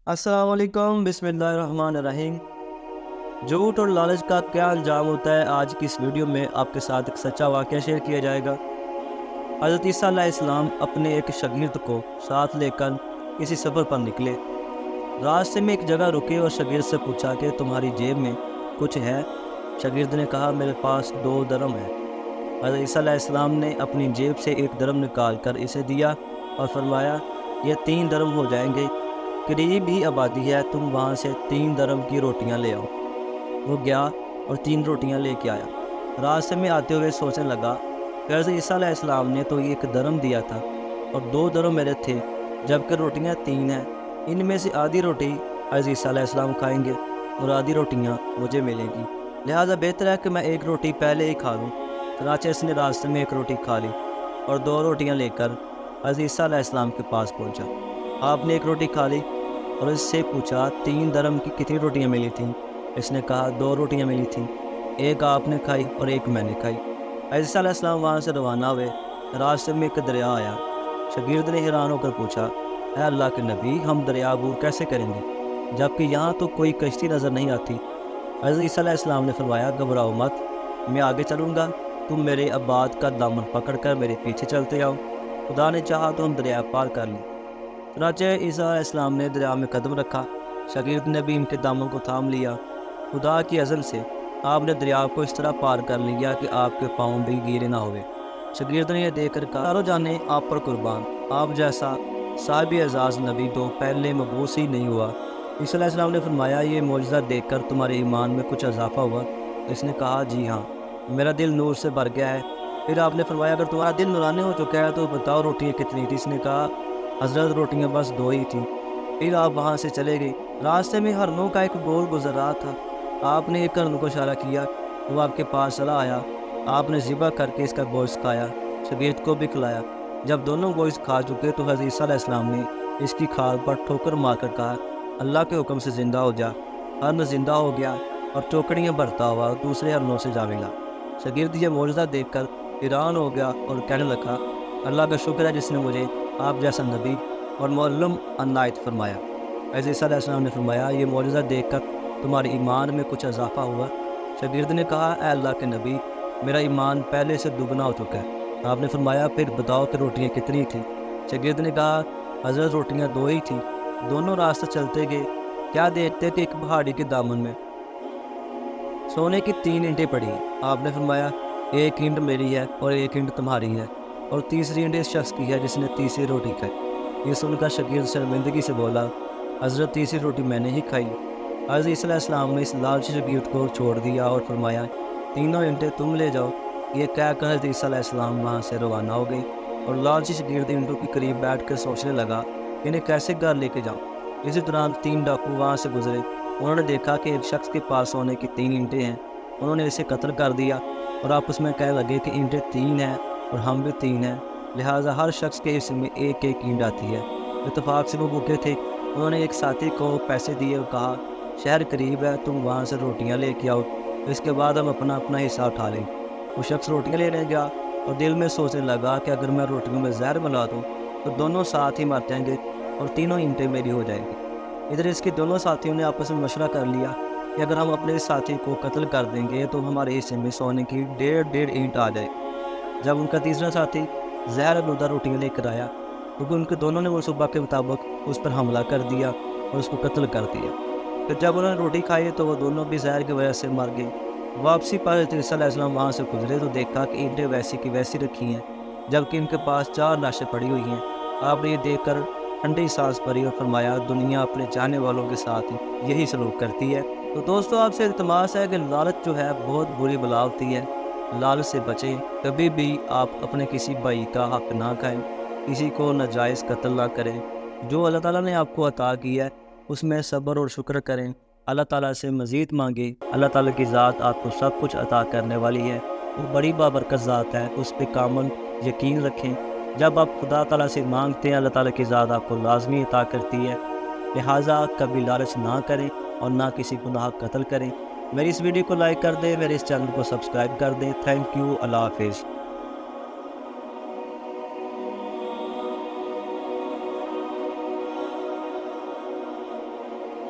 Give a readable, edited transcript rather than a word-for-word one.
अस्सलाम वालेकुम, बिस्मिल्लाहिर्रहमानिर्रहीम। झूठ और लालच का क्या अंजाम होता है, आज की इस वीडियो में आपके साथ एक सच्चा वाक़या शेयर किया जाएगा। हज़रत ईसा अलैहिस्सलाम अपने एक शागिर्द को साथ लेकर किसी सफ़र पर निकले। रास्ते में एक जगह रुके और शागिर्द से पूछा कि तुम्हारी जेब में कुछ है? शागिर्द ने कहा, मेरे पास 2 दरम है। हज़रत ईसा अलैहिस्सलाम ने अपनी जेब से एक दरम निकाल कर इसे दिया और फरमाया, ये 3 दरम हो जाएंगे। करीब ही आबादी है, तुम वहाँ से 3 दरम की रोटियाँ ले आओ। वो गया और 3 रोटियाँ लेके आया। रास्ते में आते हुए सोचने लगा कि हज़रत ईसा अलैहिस्सलाम ने तो 1 दरम दिया था और 2 दरम मेरे थे, जबकि रोटियाँ 3 हैं। इनमें से आधी रोटी हज़रत ईसा अलैहिस्सलाम खाएंगे और आधी रोटियाँ मुझे मिलेंगी। लिहाजा बेहतर है कि मैं 1 रोटी पहले ही खा लूँ। चनाचे इसने रास्ते में 1 रोटी खा ली और 2 रोटियाँ लेकर हज़रत ईसा अलैहिस्सलाम के पास पहुँचा। आपने 1 रोटी खा ली और इससे पूछा, 3 दरम की कितनी रोटियां मिली थीं? इसने कहा, 2 रोटियां मिली थीं, एक आपने खाई और एक मैंने खाई। ईसा अलैहिस्सलाम वहाँ से रवाना हुए। रास्ते में एक दरिया आया। शागिर्द ने हैरान होकर पूछा, ऐ अल्लाह के नबी, हम दरिया अबूर कैसे करेंगे, जबकि यहाँ तो कोई कश्ती नज़र नहीं आती। हज़रत ईसा अलैहिस्सलाम ने फरमाया, घबराओ मत, मैं आगे चलूँगा, तुम मेरे अब्बाद का दामन पकड़ कर मेरे पीछे चलते आओ। खुदा ने चाहा तो हम दरिया पार कर लें। चनाचे ईसा अलैहिस्सलाम ने दरिया में कदम रखा। शागिर्द ने भी इनके दामन को थाम लिया। खुदा की अज़ल से आपने दरिया को इस तरह पार कर लिया कि आपके पाँव भी गीले ना हुए। शागिर्द ने यह देखकर कहा, चारों जाने आप पर कुर्बान, आप जैसा साहिब एजाज़ नबी तो पहले मबूस ही नहीं हुआ। ईसा अलैहिस्सलाम ने फरमाया, ये मौजज़ा देखकर तुम्हारे ईमान में कुछ इजाफा हुआ? इसने कहा, जी हाँ, मेरा दिल नूर से भर गया है। फिर आपने फरमाया, अगर तुम्हारा दिल नूरानी हो चुका है तो बताओ रोटियाँ कितनी थी? इसने कहा, हज़रत रोटियाँ बस 2 ही थीं। फिर आप वहाँ से चले गए। रास्ते में हरनों का एक गोल गुजर रहा था। आपने एक हरन को इशारा किया, वो आपके पास चला आया। आपने ज़िबह करके इसका गोश्त खाया, शागिर्द को भी खिलाया। जब दोनों गोश्त खा चुके तो हज़रत ईसा अलैहिस्सलाम ने इसकी खाल पर ठोकर मारकर कहा, अल्लाह के हुक्म से ज़िंदा हो जा। हरन ज़िंदा हो गया और चौकड़ियाँ भरता हुआ दूसरे हरनों से जा मिला। शागिर्द ये मौजज़ा देखकर हैरान हो गया और कहने लगा, अल्लाह का शुक्र है जिसने मुझे आप जैसा नबी और मुअल्लिम अनायत फरमाया। हज़रत ईसा अलैहिस्सलाम ने फरमाया, ये मौजज़ा देखकर तुम्हारे ईमान में कुछ इजाफा हुआ? शागिर्द ने कहा, ऐ अल्लाह के नबी, मेरा ईमान पहले से दुगना हो चुका है। आपने फरमाया, फिर बताओ कि रोटियाँ कितनी थीं? शागिर्द ने कहा, हज़रत रोटियाँ 2 ही थीं। दोनों रास्ते चलते गए। क्या देखते कि एक पहाड़ी के दामन में सोने की 3 ईंटें पड़ी हैं। आपने फरमाया, एक ईंट मेरी है और एक ईंट तुम्हारी है और तीसरी ईंट इस शख्स की है जिसने तीसरी रोटी खाई। ये सुनकर शागिर्द शर्मिंदगी से बोला, हज़रत तीसरी रोटी मैंने ही खाई। हज़रत ईसा अलैहिस्सलाम ने इस लालची शागिर्द को छोड़ दिया और फरमाया, तीनों ईंटें तुम ले जाओ। ये कहकर हज़रत ईसा अलैहिस्सलाम वहाँ से रवाना हो गए और लालची शागिर्द ईंटों के करीब बैठ कर सोचने लगा, इन्हें कैसे घर लेके जाऊँ। इसी दौरान 3 डाकू वहाँ से गुजरे। उन्होंने देखा कि एक शख्स के पास सोने की 3 ईंटें हैं। उन्होंने इसे कत्ल कर दिया और आपस में कहने लगे कि ईंटें 3 हैं और हम भी 3 हैं, लिहाजा हर शख्स के हिस्से में एक एक ईंट आती है। इत्तेफाक से वो भूखे थे। उन्होंने एक साथी को पैसे दिए और कहा, शहर करीब है, तुम वहाँ से रोटियाँ लेके आओ, इसके बाद हम अपना अपना हिस्सा उठा लें। वो शख्स रोटियाँ लेने गया और दिल में सोचने लगा कि अगर मैं रोटियों में जहर मिला दूँ तो दोनों साथ ही मर जाएंगे और तीनों ईंटें मेरी हो जाएंगी। इधर इसके दोनों साथियों ने आपस में मशवरा कर लिया कि अगर हम अपने इस साथी को कत्ल कर देंगे तो हमारे हिस्से में सोने की 1.5 ईंट आ जाए। जब उनका तीसरा साथी जहर आलूदा रोटियाँ लेकर आया, क्योंकि उनके दोनों ने वो सुबह के मुताबिक उस पर हमला कर दिया और उसको कत्ल कर दिया। फिर जब उन्होंने रोटी खाई तो वो दोनों भी जहर की वजह से मर गए। वापसी पर हज़रत ईसा अलैहिस्सलाम वहाँ से गुजरे तो देखा कि ईंटें वैसी की वैसी रखी हैं, जबकि इनके पास 4 लाशें पड़ी हुई हैं। आपने ये देखकर ठंडी सांस भरी और फरमाया, दुनिया अपने चाहने वालों के साथ यही सलूक करती है। तो दोस्तों, आपसे इल्तिमास है कि लालच जो है बहुत बुरी बला होती है। लालच से बचें। कभी भी आप अपने किसी भाई का हक ना खाएं, किसी को नाजायज़ कत्ल ना करें। जो अल्लाह ताला ने आपको अता किया है उसमें सब्र और शुक्र करें। अल्लाह ताला से मज़ीद मांगे। अल्लाह ताला की ज़ात आपको सब कुछ अता करने वाली है। वो बड़ी बाबरकत ज़ात है, उस पर कामल यकीन रखें। जब आप खुदा ताला से मांगते हैं, अल्लाह ताला की ज़ात आपको लाजमी अता करती है। लिहाजा कभी लालच ना करें और ना किसी को ना कत्ल करें। मेरी इस वीडियो को लाइक कर दें, मेरे इस चैनल को सब्सक्राइब कर दें। Thank you. अल्लाह हाफिज़।